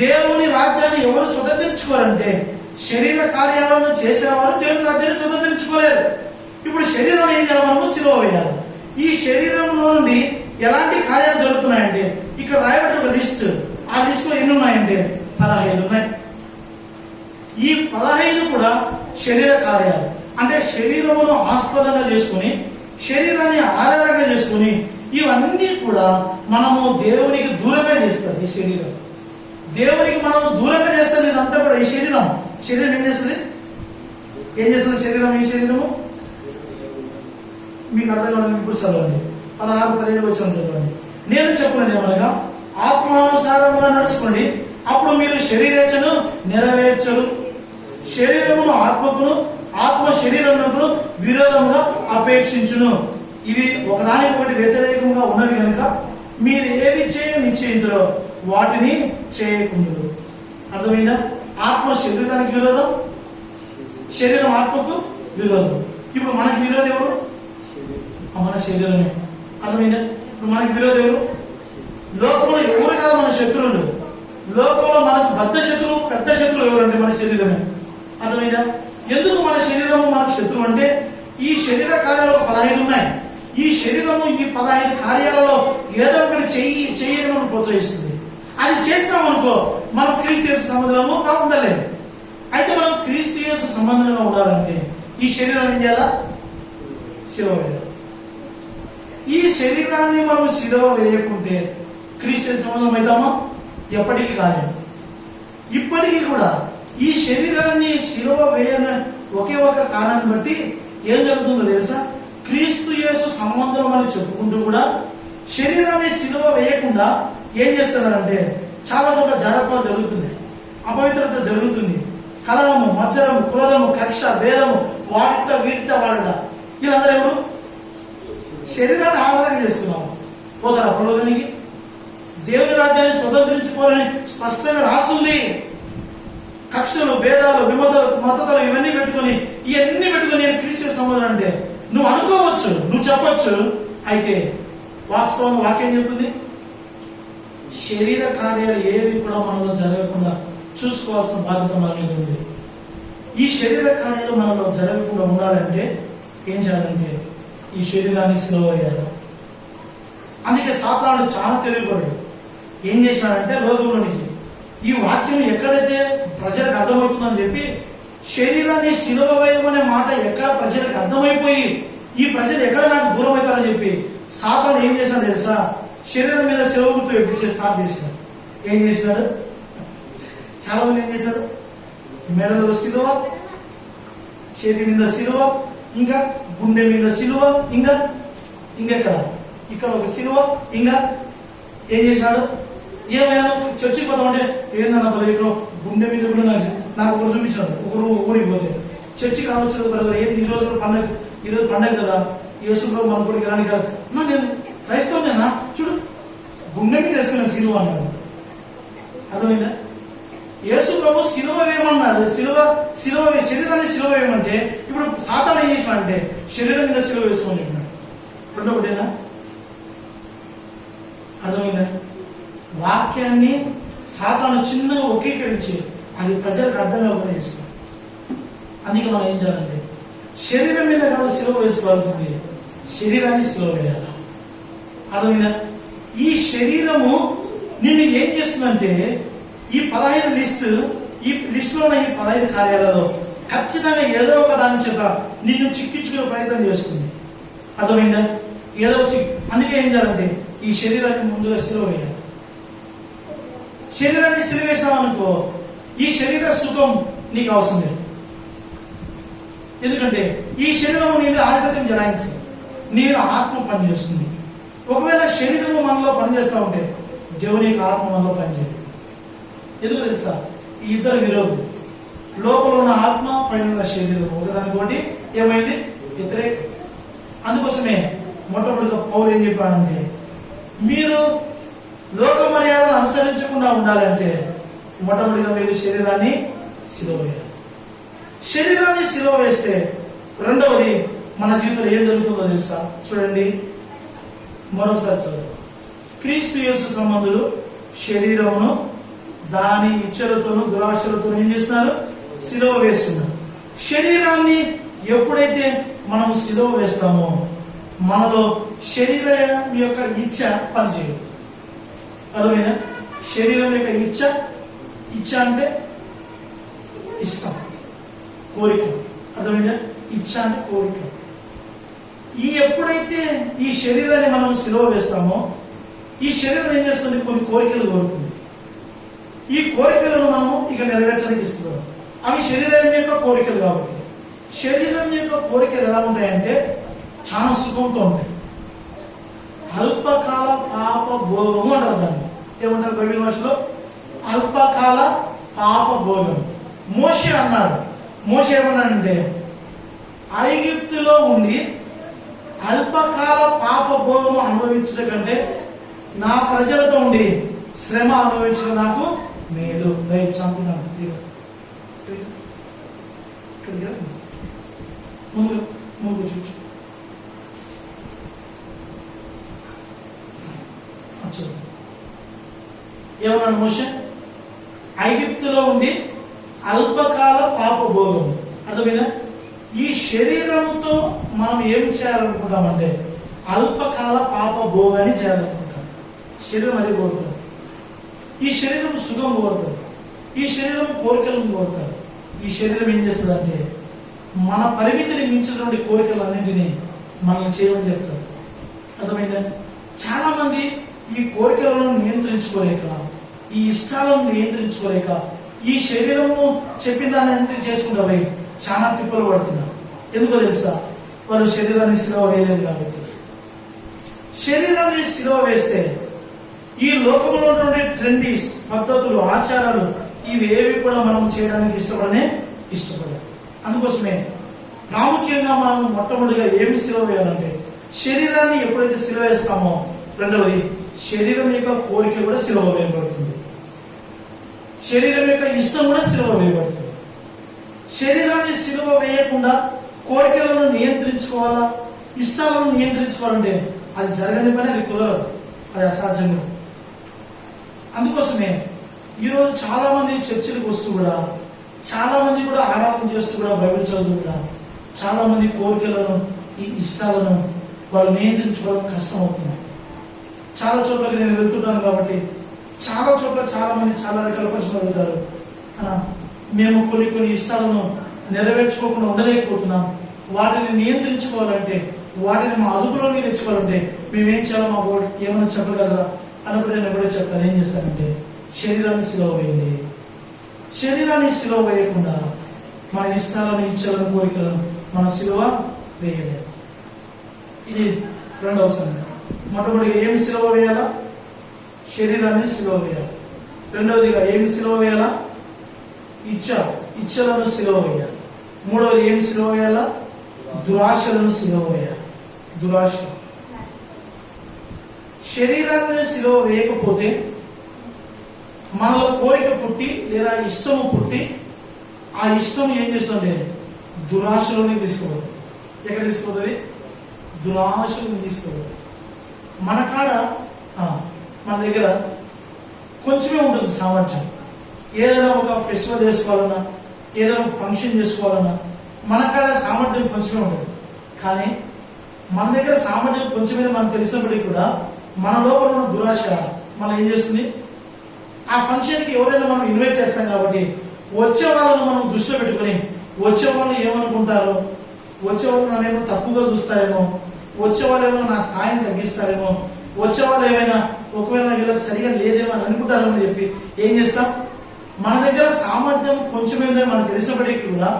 [SPEAKER 1] దేవుని రాజ్యాన్ని ఎవరు స్వతంత్రించుకోరంటే శరీర కార్యాలను చేసిన వారు దేవుని రాజ్యాన్ని స్వతంత్రించుకోలేరు. ఇప్పుడు శరీరాన్ని ఏం చేయాలి? మనము సిలువ వేయాలి. ఈ శరీరంలో నుండి ఎలాంటి కార్యాలు జరుగుతున్నాయంటే ఇక్కడ రాయబడిన ఒక లిస్ట్. ఆ లిస్ట్ లో ఎన్ని ఉన్నాయంటే 15 ఉన్నాయి. ఈ 15 కూడా శరీర కార్యాలు. అంటే శరీరమును ఆస్పదంగా చేసుకుని, శరీరాన్ని ఆధారంగా చేసుకుని ఇవన్నీ కూడా మనము దేవునికి దూరంగా చేస్తుంది. ఈ శరీరం దేవునికి మనము దూరంగా చేస్తుంది. ఇదంతా కూడా ఈ శరీరం ఏం చేస్తుంది? ఏం చేస్తుంది శరీరం? ఈ శరీరము మీకు అర్థం కావాలని ఇప్పుడు చదవండి. 16-17 వచనం చదవండి. నేను చెప్పినది ఏమనగా ఆత్మానుసారంగా నడుచుకోండి, అప్పుడు మీరు శరీరేచ్ఛను నెరవేర్చరు. శరీరమును ఆత్మకును, ఆత్మ శరీరమునకు విరోధంగా అపేక్షించును. ఇవి ఒకదానికొకటి వ్యతిరేకంగా ఉన్నవి కనుక మీరు ఏవి నిశ్చయించురో వాటిని చేయకుండరు. అర్థమైందా? ఆత్మ శరీరానికి విరోధం, శరీరం ఆత్మకు విరోధం. ఇప్పుడు మనకి విరోధం ఎవరు? మన శరీరమే. అర్థమైందా? ఇప్పుడు మనకి విరోధం ఎవరు? లోకంలో ఎవరు కాదు మన శత్రువులు. లోకంలో మనకు పెద్ద శత్రువు ఎవరంటే మన శరీరమే. అర్థమైందా? ఎందుకు మన శరీరం మనకు శత్రువు అంటే ఈ శరీర కార్యాలు 15 ఉన్నాయి. ఈ శరీరము ఈ 15 కార్యాలలో ఏదో ఒకటి చెయ్యని మనం ప్రోత్సహిస్తుంది. అది చేస్తామనుకో మనం క్రీస్తు యేసు సంబంధంలో ఉండలేము. అయితే మనం క్రీస్తు యేసు సంబంధంగా ఉండాలంటే ఈ శరీరాన్ని ఏం చేయాలా? సిలువ వేయాలి. ఈ శరీరాన్ని మనం సిలువ వేయకుంటే క్రీస్తు యేసు సంబంధం అవుతామా? ఎప్పటికీ కాలేదు. ఇప్పటికీ కూడా ఈ శరీరాన్ని సిలువ వేయని ఒకే ఒక కారణాన్ని బట్టి ఏం జరుగుతుందో తెలుసా? క్రీస్తు యేసు సంబంధం అని చెప్పుకుంటూ కూడా శరీరాన్ని సిలువ వేయకుండా ఏం చేస్తున్నారంటే చాలా చోట్ల జాగ్రత్తలు జరుగుతుంది, అపవిత్రత జరుగుతుంది, కలహము, మత్సరము, క్రోధము, కక్ష, భేదము, వీటిట వాడట. వీళ్ళందరూ ఎవరు? శరీరాన్ని ఆధారంగా చేసుకున్నాము. పోతారా ప్రలోభానికి? దేవుని రాజ్యాన్ని స్వతంత్రించుకోవాలని స్పష్టంగా రాస్తుంది. కక్షలు, భేదాలు, విమతలు, మతతలు ఇవన్నీ పెట్టుకొని నేను క్రీస్తు సంబంధం అంటే నువ్వు అనుకోవచ్చు, నువ్వు చెప్పచ్చు. అయితే వాస్తవం వాక్యం చెప్తుంది, శరీర కార్యాలు ఏవి కూడా మనలో జరగకుండా చూసుకోవాల్సిన బాధ్యత మన మీద ఉంది. ఈ శరీర కార్యాలు మనలో జరగకుండా ఉండాలంటే ఏం చేయాలంటే ఈ శరీరాన్ని సిలువ వేయాలి. అందుకే సాతానుడు చాలా తెలియపడాడు. ఏం చేశాడంటే లోకంలోనికి ఈ వాక్యం ఎక్కడైతే ప్రజలకు అర్థమవుతుందని చెప్పి శరీరాన్ని సిలువ వేయమనే మాట ఎక్కడ ప్రజలకు అర్థమైపోయి ఈ ప్రజలు ఎక్కడ నాకు దూరం అవుతారని చెప్పి సాతాను ఏం చేశాడు తెలుసా? శరీరం మీద సిలువ గుర్తు వేయించే స్టార్ట్ చేసినాడు. ఏం చేసినాడు? చాలా మంది ఏం చేశారు? మెడలో సిలువ, చేతి మీద సిలువ, ఇంకా గుండె మీద సిలువ, ఇంకెక్కడ ఇక్కడ ఒక సిలువ. ఇంకా ఏం చేశాడు? ఏమైనా చర్చికి పోతామంటే ఏందన్నా ఇక్కడ గుండె మీద కూడా నాకు ఒకరు చూపించాడు. ఒకరు ఊరికి పోతే చర్చికి రావచ్చు బ్రదర్, ఏంది ఈరోజు పండగ కదా, యేసుప్రభు మన గుడికి రాని కదా. నేను క్రైస్తవునేనా, చూడు గుండె మీద వేసుకున్న సిలువ అన్నాడు. అర్థమైందా? యేసుప్రభు సిలువ వేయమన్నాడు. శరీరాన్ని సిలువ వేయమంటే ఇప్పుడు సాతాను ఏం చేసినాడంటే శరీరం మీద సిలువ వేసుకోమని చెప్పినాడు. రెండో ఒకటేనా? అర్థమైందా? వాక్యాన్ని సాతాను చిన్నగా ఒకీకరించి అది ప్రజలకు అర్థం కాకుండా చేసినాడు. అందుకే మనం ఏం చేయాలంటే శరీరం మీద కాదు సిలువ వేసుకోవాల్సింది, శరీరాన్ని సిలువ వేయాలి. అర్థమైందా? ఈ శరీరము నిన్ను ఏం చేస్తుందంటే ఈ 15 ఈ లిస్టులో ఉన్న ఈ 15 కార్యాలలో ఖచ్చితంగా ఏదో ఒక దాని చేత నిన్ను చిక్కించుకునే ప్రయత్నం చేస్తుంది. అర్థమైందా? అందుకే ఏం చేయాలంటే ఈ శరీరాన్ని ముందుగా సిలువ వేయాలి. శరీరాన్ని సిలువ వేసామనుకో ఈ శరీర సుఖం నీకు అవసరం లేదు. ఎందుకంటే ఈ శరీరము నీ మీద ఆధిపత్యం జనాయించింది, నీ ఆత్మ పనిచేస్తుంది. ఒకవేళ శరీరము మనలో పనిచేస్తూ ఉంటే దేవుని యొక్క ఆత్మ మనలో పనిచేయదు. ఎందుకు తెలుసా? ఈ ఇద్దరు విరోధులు, లోపల ఉన్న ఆత్మ, పైన ఉన్న శరీరం ఒకదానికోటి ఏమైంది? వ్యతిరేక. అందుకోసమే మొట్టమొదటిగా పౌలు ఏం చెప్పాడంటే మీరు లోక మర్యాదను అనుసరించకుండా ఉండాలంటే మొట్టమొదటిగా మీరు శరీరాన్ని సిలువ వేయాలి. శరీరాన్ని సిలువ వేస్తే రెండవది మన జీవితంలో ఏం జరుగుతుందో తెలుసా? చూడండి, మరోసారి చదువు. క్రీస్తు యేసు సంబంధులు శరీరమును దాని ఇచ్చలతోనూ దురాశలతోనూ ఏం చేస్తున్నారు? సిలువ వేస్తున్నారు. శరీరాన్ని ఎప్పుడైతే మనం సిలువ వేస్తామో మనలో శరీరం యొక్క ఇచ్చ పనిచేయదు. అర్థమైనా? శరీరం యొక్క ఇచ్చ అంటే ఇష్టం, కోరిక. అర్థమైందా? ఇచ్చ అంటే కోరిక. ఎప్పుడైతే ఈ శరీరాన్ని మనం సిలువ వేస్తామో ఈ శరీరం ఏం చేస్తుంది? కొన్ని కోరికలు కోరుతుంది. ఈ కోరికలను మనము ఇక నెరవేర్చడానికి ఇస్తున్నాం. అవి శరీరం యొక్క కోరికలు. కాబట్టి శరీరం యొక్క కోరికలు ఎలా ఉంటాయంటే చాలా సుఖంతో ఉంటాయి. అల్పకాల పాప భోగము అంటారు దాన్ని. ఏమంటారు బైబిల్ భాషలో? అల్పకాల పాప భోగం. మోషే అన్నాడు. మోషే ఏమన్నాడంటే ఐగుప్తులో ఉండి అల్పకాల పాప భోగము అనుభవించడం కంటే నా ప్రజలతో ఉండి శ్రమ అనుభవించడం నాకు మేలు. చంపున్నాను. ముందు చూచు. ఏమన్నాడు మోషే? ఐగుప్తులో ఉండి అల్పకాల పాప భోగం. అర్థమైనా? ఈ శరీరంతో మనం ఏం చేయాలనుకుంటామంటే అల్పకాల పాప భోగాన్ని చేయాలనుకుంటాడు. శరీరం అది కోరుతుంది. ఈ శరీరం సుఖం కోరుతుంది. ఈ శరీరం కోరికలను కోరుతాడు. ఈ శరీరం ఏం చేస్తుందంటే మన పరిమితిని మించినటువంటి కోరికలన్నింటినీ మనల్ని చేయమని చెప్తారు. అర్థమైందండి? చాలా మంది ఈ కోరికలను నియంత్రించుకోలేక, ఈ ఇష్టాలను నియంత్రించుకోలేక, ఈ శరీరము చెప్పిన దాన్ని చేసుకుంటా పోయి చాలా తిప్పలు పడుతున్నారు. ఎందుకో తెలుసా? వాళ్ళు శరీరాన్ని సిలువ వేయలేదు కాబట్టి. శరీరాన్ని సిలువ వేస్తే ఈ లోకంలో ఉన్నటువంటి ట్రెండీస్, పద్ధతులు, ఆచారాలు ఇవేవి కూడా మనం చేయడానికి ఇష్టపడాలి. అందుకోసమే ప్రాముఖ్యంగా మనం మొట్టమొదటిగా ఏమి సిలువ వేయాలంటే, శరీరాన్ని ఎప్పుడైతే సిలువ వేస్తామో, రెండవది శరీరం యొక్క కోరిక కూడా సిలువ వేయబడుతుంది. శరీరం యొక్క ఇష్టం కూడా సిలువ వేయబడుతుంది. శరీరాన్ని సిలువ వేయకుండా కోరికలను నియంత్రించుకోవాలా, ఇష్టాలను నియంత్రించుకోవాలంటే అది జరగని పని, అది కుదరదు, అది అసాధ్యంగా. అందుకోసమే ఈరోజు చాలా మంది చర్చిలకు వస్తూ కూడా, చాలా మంది కూడా ఆరాధన చేస్తూ కూడా, బైబిల్ చదువుతూ కూడా చాలా మంది కోరికలను, ఈ ఇష్టాలను వాళ్ళు నియంత్రించుకోవడం కష్టం అవుతుంది. చాలా చోట్లకి నేను వెళ్తుంటాను కాబట్టి చాలా చోట్ల చాలా మంది చాలా రకాల ప్రశ్నలు అడుగుతారు. మేము కొన్ని ఇష్టాలను నెరవేర్చుకోకుండా ఉండలేకపోతున్నాం, వాటిని నియంత్రించుకోవాలంటే, వాటిని మా అదుపులోకి తెచ్చుకోవాలంటే మేమేం చేయాలో మాకు ఏమైనా చెప్పగలరా అన్నప్పుడు నేను ఎప్పుడో చెప్తాను. ఏం చేస్తానంటే, శరీరాన్ని సిలువ వేయండి. శరీరాన్ని సిలువ వేయకుండా మన ఇష్టాలను, ఇచ్ఛలను, కోరికలను మన సిలువ వేయలేదు. ఇది రెండవ సంగతి. మొట్టమొదటిగా ఏమి సిలువ వేయాలా? శరీరాన్ని సిలువ వేయాలి. రెండవదిగా ఏమి సిలువ వేయాలా? ఇచ్ఛలను సిలువ వేయాలి. మూడవది ఏమి సిలువ వేయాలా? దురాశలను సిలువ వేయాలి. దురాశ. శరీరాన్ని సిలువ వేయకపోతే మనలో కోరిక పుట్టి లేదా ఇష్టము పుట్టి, ఆ ఇష్టం ఏం చేస్తుంటే దురాశలోనే తీసుకుపోతుంది. ఎక్కడ తీసుకుపోతుంది? దురాశలను తీసుకుపోతుంది. మన దగ్గర కొంచెమే ఉంటుంది సామర్థ్యం. ఏదైనా ఒక ఫెస్టివల్ చేసుకోవాలన్నా, ఏదైనా ఒక ఫంక్షన్ చేసుకోవాలన్నా మన కాడ సామర్థ్యం కొంచెమే ఉంటుంది. కానీ మన దగ్గర సామర్థ్యం కొంచెమే మనకు తెలిసినప్పటికీ కూడా మన లోపల ఉన్న దురాశ మనం ఏం చేస్తుంది? ఆ ఫంక్షన్కి ఎవరైనా మనం ఇన్వైట్ చేస్తాం కాబట్టి వచ్చే వాళ్ళను మనం దృష్టిలో పెట్టుకుని, వచ్చే వాళ్ళు ఏమనుకుంటారో, వచ్చే వాళ్ళు నన్నేమో తప్పుగా చూస్తారేమో, వచ్చే వాళ్ళు ఏమైనా నా స్థాయిని తగ్గిస్తారేమో, వచ్చే వాళ్ళు ఏమైనా ఒకవేళ వీళ్ళకి సరిగా లేదేమో అని అనుకుంటారేమో అని చెప్పి ఏం చేస్తాం? మన దగ్గర సామర్థ్యం కొంచెమేందో మనకు తెలిసినప్పటికీ కూడా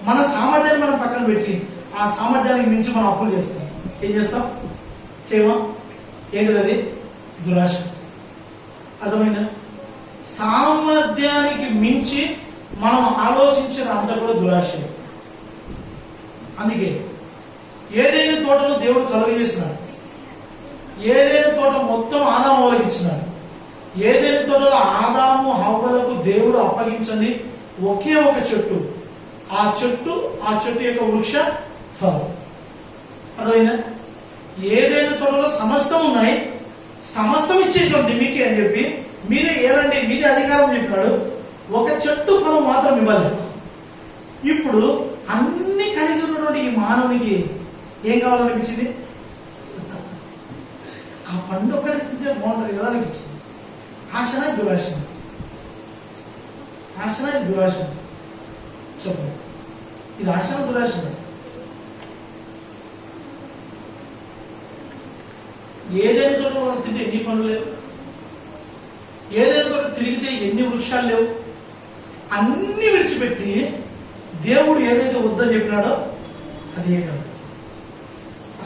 [SPEAKER 1] మన సామర్థ్యాన్ని మనం పక్కన పెట్టి ఆ సామర్థ్యానికి మించి మనం అప్పులు చేస్తాం. ఏం చేస్తాం? చేయమా? ఏంటిది అది? దురాశ. అర్థమైందా? సామర్థ్యానికి మించి మనం ఆలోచించిన అంత కూడా దురాశ. అందుకే ఏదైనా తోటను దేవుడు కలుగజేసినాడు. ఏదైనా తోట మొత్తం ఆదాము వాళ్ళకి ఇచ్చినాడు. ఏదైనా తోటలో ఆదాము హవ్వలకు దేవుడు అప్పగించండి ఒకే ఒక చెట్టు. ఆ చెట్టు యొక్క వృక్ష ఫలం. అర్థమైందా? ఏదైనా తోటలో సమస్తం ఉన్నాయి, సమస్తం ఇచ్చేసాం మీకే అని చెప్పి మీరే ఏలండి, మీరే అధికారం చెప్పినాడు. ఒక చెట్టు ఫలం మాత్రం ఇవ్వాలి. ఇప్పుడు అన్ని కలిగి ఉన్నటువంటి ఈ మానవునికి ఏం కావాలనిపించింది? ఆ పండు ఒకటి తింటే బాగుంటుంది కదా అనిపించింది. ఆశన, దురాశ. ఆశన, దురాశ. చెప్పండి, ఇది ఆశన, దురాశ. ఏదైనా తోట మనం తింటే ఎన్ని పండ్లు లేవు, ఏదైనా తోట తిరిగితే ఎన్ని వృక్షాలు లేవు. అన్ని విడిచిపెట్టి దేవుడు ఏదైతే వద్దని చెప్పినాడో అదే కాదు.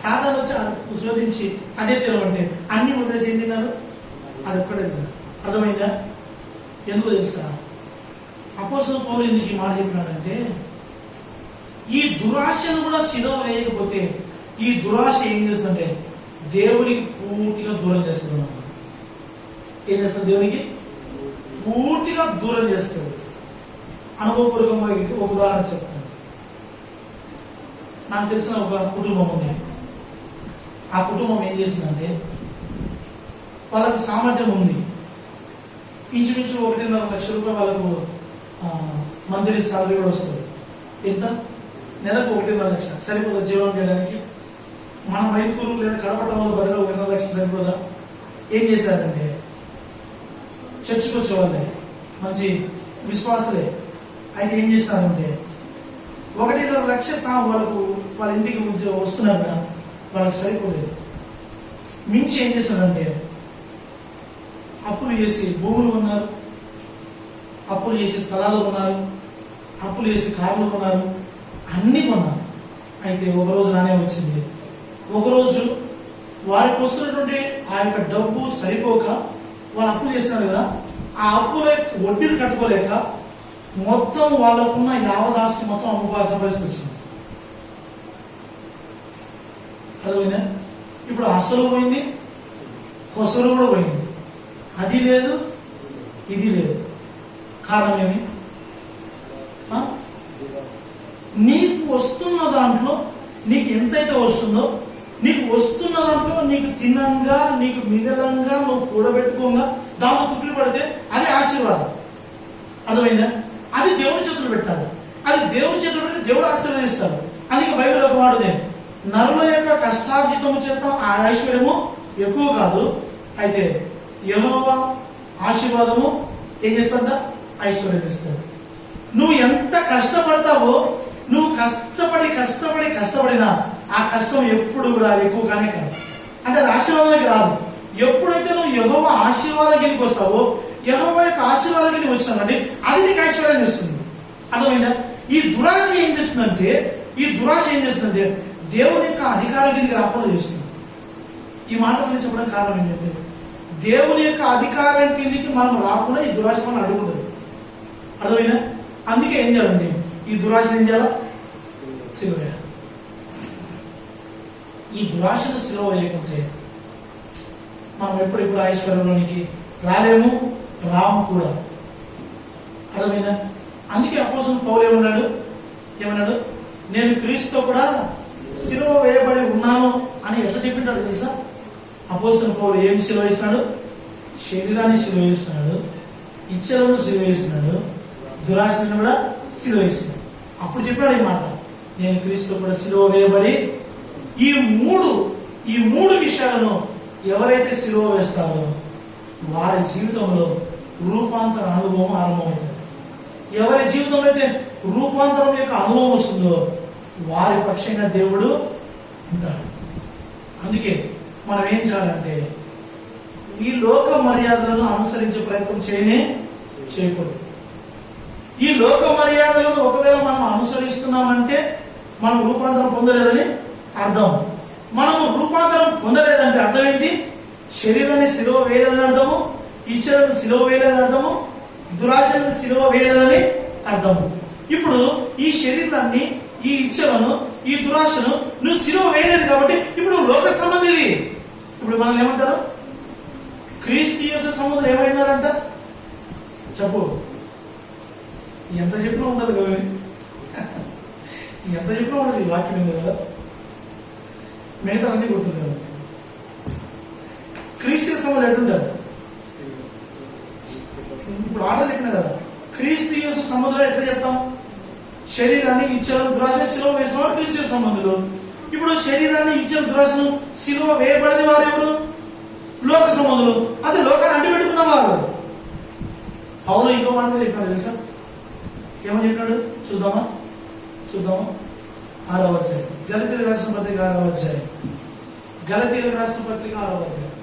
[SPEAKER 1] సాధారణ వచ్చి శోధించి అదే తినమంటే అన్ని వదిలేసి ఏం తిన్నారు? అది ఒక్కడే తిన్నారు. అర్థమైందా? ఎందుకు తెలుసా? అపోస్తలుడు పౌలు ఎందుకు ఈ మాట చెప్పినాడంటే, ఈ దురాశను కూడా సిలువ వేయకపోతే ఈ దురాశ ఏం చేస్తుందంటే దేవునికి పూర్తిగా దూరం చేస్తుంది. ఏం చేస్తుంది? దేవునికి పూర్తిగా దూరం చేస్తుంది. అనుభవపూర్వకంగా ఒక ఉదాహరణ చెప్తాను. నాకు తెలిసిన ఒక కుటుంబం ఉంది. ఆ కుటుంబం ఏం చేసిందంటే, వాళ్ళకి సామర్థ్యం ఉంది. ఇంచుమించు 1.5 లక్షల రూపాయలు వాళ్ళకు మంత్లీ సాలరీ కూడా వస్తుంది. ఎంత? నెలకు 1.5 లక్ష సరిపోతుంది జీవనం చేయడానికి. మన వైద్యులు లేదా కడపటంలో బదులు 2 లక్షలు సరిపోదా? ఏం చేశారంటే చర్చికి వచ్చేవాళ్ళే, మంచి విశ్వాసలే. అయితే ఏం చేస్తారంటే 1.5 లక్ష వాళ్ళ ఇంటికి వస్తున్నారు కదా, వాళ్ళకి సరిపోలేదు. మించి ఏం చేశారంటే అప్పులు చేసి భూములు కొన్నారు, అప్పులు చేసి స్థలాలు కొన్నారు, అప్పులు చేసి కార్లు కొన్నారు, అన్నీ కొన్నారు. అయితే ఒకరోజు నానే వచ్చింది. ఒకరోజు వారికి వస్తున్నటువంటి ఆ యొక్క డబ్బు సరిపోక వాళ్ళు అప్పులు చేసినారు కదా, ఆ అప్పుల వడ్డీలు కట్టుకోలేక మొత్తం వాళ్ళకున్న యావదాస్తి మొత్తం అమ్ముకోవాల్సిన పరిస్థితి వచ్చింది. అర్థమైందా? ఇప్పుడు అసలు పోయింది, కొసలు కూడా పోయింది. అది లేదు, ఇది లేదు. కారణం ఏమి? నీకు వస్తున్న దాంట్లో నీకు ఎంతైతే వస్తుందో, నీకు వస్తున్న దాంట్లో నీకు తినంగా, నీకు మిగలంగా, నువ్వు కూడబెట్టుకోగా దాంట్లో తృప్తి పడితే అది ఆశీర్వాదం. అర్థమైందా? అది దేవుని చేతులు పెట్టాలి. అది దేవుని చేతులు పెడితే దేవుడు ఆశీర్వదిస్తాడు. అందుకే బైబిల్ ఒక మాట ఉంది, నరుల యొక్క కష్టార్జితము చేత ఆ ఐశ్వర్యము ఎక్కువ కాదు, అయితే యెహోవా ఆశీర్వాదము ఏం చేస్తాడ? ఐశ్వర్యం ఇస్తాడు. నువ్వు ఎంత కష్టపడతావో, నువ్వు కష్టపడినా ఆ కష్టం ఎప్పుడు కూడా ఎక్కువగానే కాదు, అంటే అది ఆశీర్వాదానికి రాదు. ఎప్పుడైతే నువ్వు యెహోవా ఆశీర్వాదం కిందకి వస్తావో, యెహోవా యొక్క ఆశీర్వాదం కిందకి వచ్చినావంటే అది నీకు ఐశ్వర్యాన్ని ఇస్తుంది. అర్థమైందా? ఈ దురాశ ఏం చేస్తుందంటే దేవుని యొక్క అధికారం కిందకి రాకుండా చేస్తుంది. ఈ మాట గురించి చెప్పడం కారణం ఏంటంటే దేవుని యొక్క అధికారం కిందకి మనం రాకుండా ఈ దురాశ మనం అడుగుతుంది. అర్థమైందా? అందుకే ఏం చేయాలండి, ఈ దురాశను ఏం చేయాలా? సిలువ వేయాలి. ఈ దురాశను సిలువ వేయకుంటే మనం ఎప్పుడెప్పుడు ఐశ్వర్యంలోనికి రాలేము, రాము కూడా. అర్థమైందా? అందుకే అపోస్తలుడు పౌలు ఏమన్నాడు? నేను క్రీస్తుతో కూడా సిలువ వేయబడి ఉన్నాను అని ఎట్లా చెప్పింటాడు తెలుసా? అపోస్తలుడు పౌలు ఏం సిలువ వేసినాడు? శరీరాన్ని సిలువ వేసినాడు, ఇచ్చలను సిలువ వేసినాడు, దురాశను కూడా సిలువ వేసినాడు. అప్పుడు చెప్పాడు ఈ మాట, నేను క్రీస్తు కూడా సిలువ వేయబడి. ఈ మూడు విషయాలను ఎవరైతే సిలువ వేస్తారో వారి జీవితంలో రూపాంతర అనుభవం ఆరంభమవుతుంది. ఎవరి జీవితంలో అయితే రూపాంతరం యొక్క అనుభవం వస్తుందో వారి పక్షంగా దేవుడు ఉంటాడు. అందుకే మనం ఏం చేయాలంటే ఈ లోక మర్యాదలను అనుసరించే ప్రయత్నం చేయకూడదు. ఈ లోక మర్యాదలను ఒకవేళ మనం అనుసరిస్తున్నామంటే మనం రూపాంతరం పొందలేదని అర్థం. మనము రూపాంతరం పొందలేదంటే అర్థం ఏంటి? శరీరాన్ని సిలువ వేయలేదని అర్థము, ఇచ్చలను సిలువ వేయలేదని అర్థము, దురాశలను సిలువ వేయలేదని అర్థము. ఇప్పుడు ఈ శరీరాన్ని, ఈ ఇచ్చలను, ఈ దురాశను నువ్వు సిలువ వేయలేదు కాబట్టి ఇప్పుడు లోక సంబంధివి. ఇప్పుడు మనం ఏమంటారు? క్రీస్తు యేసు సంబంధులు ఏమైనారంట? చెప్పు. ఎంత చెప్పినా ఉండదు కదా, ఎంత చెప్పినా ఉండదు. ఈ వాక్యం ఉంది కదా, మిగతా అన్ని గుర్తుంది కదా. క్రీస్తు సంబంధులు ఎట్లుంటారు? ఇప్పుడు ఆర్డర్ చెప్పిన కదా, క్రీస్తు యేసు సంబంధులు ఎట్లా చెప్తాం? శరీరాన్ని, ఇచ్చలను, దురాశ సిలువ వేసిన వారు క్రీస్తు యేసు సంబంధులు. ఇప్పుడు శరీరాన్ని, ఇచ్చలు, దురాశను సిలువ వేయబడిన వారు ఎవరు? లోక సంబంధులు. అదే లోకాన్ని అంటిపెట్టుకున్న వారు. పౌలు ఇంకో మాట మీద చెప్పాడు తెలుసా? ఏమని చెప్పినాడు? చూద్దామా 6వ అధ్యాయం, గలతీయులకు రాసిన పత్రిక 6వ అధ్యాయం, గలతీయులకు రాసిన పత్రిక 6వ అధ్యాయం.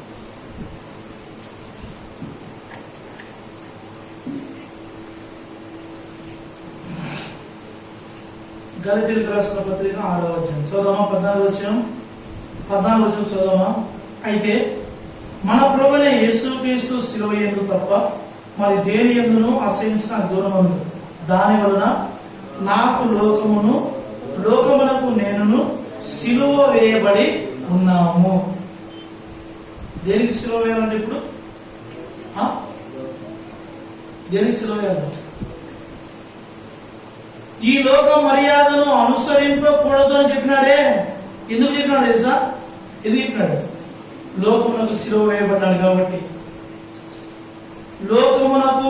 [SPEAKER 1] గలతీయులకు రాసిన పత్రిక 6వ అధ్యాయం చదువుదామా? 14వ వచనం చదువుదామా? అయితే మన ప్రభువైన యేసుక్రీస్తు శిలువ యందు తప్ప మరి దేని యందును ఆశ్రయించిన దూరమందు, దాని వలన నాకు లోకమునకు నేనును సిలువ వేయబడి ఉన్నాము. దేనికి సిలువ వేయాలంటే ఇప్పుడు? దేనికి సిలువ వేయాలి? ఈ లోక మర్యాదను అనుసరింపకూడదు అని చెప్పినాడే. ఎందుకు చెప్పినాడు తెలుసా? ఎందుకు చెప్పినాడు? లోకమునకు సిలువ వేయబడ్డాడు కాబట్టి. లోకమునకు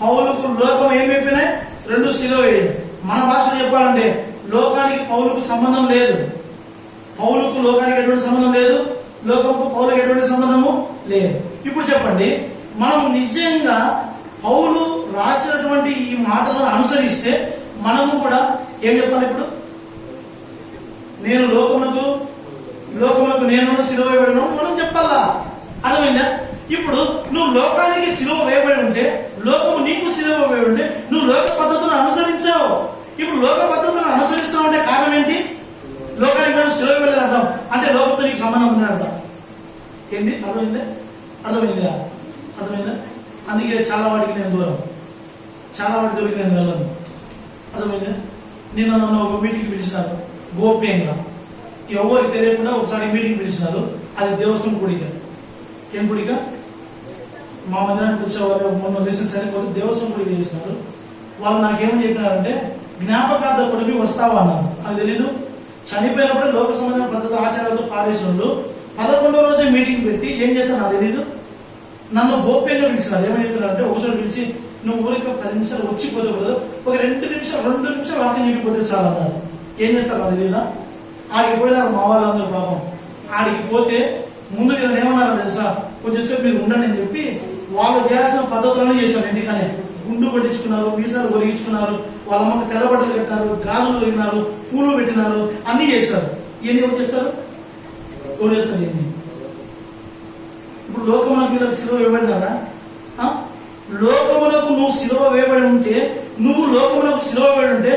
[SPEAKER 1] పౌలుకు లోకం ఏమైపోయినాయి? 2 సిలువ వేయాలి. మన భాషలో చెప్పాలంటే లోకానికి పౌలుకు సంబంధం లేదు. పౌలుకు లోకానికి ఎటువంటి సంబంధం లేదు, లోకంకు పౌలుకు ఎటువంటి సంబంధము లేదు. ఇప్పుడు చెప్పండి, మనం నిజంగా పౌలు రాసినటువంటి ఈ మాటలను అనుసరిస్తే మనము కూడా ఏం చెప్పాలి? ఇప్పుడు నేను లోకములకు నేను సిలువ వేయబడిన మనం చెప్పాలా? అర్థమైందా? ఇప్పుడు నువ్వు లోకానికి సిలువ వేయబడి ఉంటే, లోకము నీకు సిలువ వేయబడి ఉంటే, నువ్వు లోక పద్ధతులను అనుసరించావు. ఇప్పుడు లోక పద్ధతులను అనుసరిస్తావు అంటే కారణం ఏంటి? లోకానికి మనం సిలువ వేయలేదు అర్థం అంటే లోకంతో నీకు సంబంధం ఉందని అర్థం. ఏంది? అర్థమైందా? అందుకే చాలా వాటికి నేను దూరం, చాలా వాటి జోలికి నేను వెళ్ళను. అర్థమైందా? నిన్న నన్ను ఒక మీటింగ్ పిలిచినారు గోప్యంగా, ఎవరికి తెలియకుండా ఒకసారి మీటింగ్ పిలిచినారు. అది దేవస్వం గుడిక. ఏం గుడిక? మా మందిరానికి వచ్చేవారు మొన్న లెసన్స్ అని దేవస్వం గుడిక చేసినారు. వాళ్ళు నాకేమని చెప్పినారంటే జ్ఞాపకార్థ కొడుకు వస్తావా అన్నారు. నాకు తెలీదు. చనిపోయినప్పుడే లోక సంబంధమైన పద్ధతి ఆచారాలతో పారేసినోళ్ళు 11వ రోజే మీటింగ్ పెట్టి ఏం చేస్తారో నాకు తెలీదు. నన్ను గోప్యంగా పిలిచినారు. ఏమని చెప్పినారంటే ఒకసారి పిలిచి నువ్వు ఊరికి 10 నిమిషాలు వచ్చిపోతే కూడా ఒక 2 నిమిషాలు వాక్యం చెప్పిపోతే చాలా అన్నారు. ఏం చేస్తారు నాకు తెలీదా? ఆడికి పోయినారు మా వాళ్ళందరూ పాపం. ఆడికి పోతే ముందు వీళ్ళని ఏమన్నారు తెలుసా? కొంచెం సేపు మీరు ఉండండి అని చెప్పి వాళ్ళు చేయాల్సిన పద్ధతులను చేశారు. ఇంటికనే గుండు పట్టించుకున్నారు, మీసాలు ఒరిగించుకున్నారు, వాళ్ళ అమ్మకి తెల్లబట్టలు పెట్టినారు, గాజులు ఒరిగినారు, పూలు పెట్టినారు, అన్ని చేశారు. ఇవన్నీ ఎవరు చేస్తారు? ఇవన్నీ ఇప్పుడు లోకములకు వీళ్ళకి సిలువ వేయబడినారా? లోకములకు నువ్వు సిలువ వేయబడి ఉంటే, నువ్వు లోకములకు సిలువ వేయబడి ఉంటే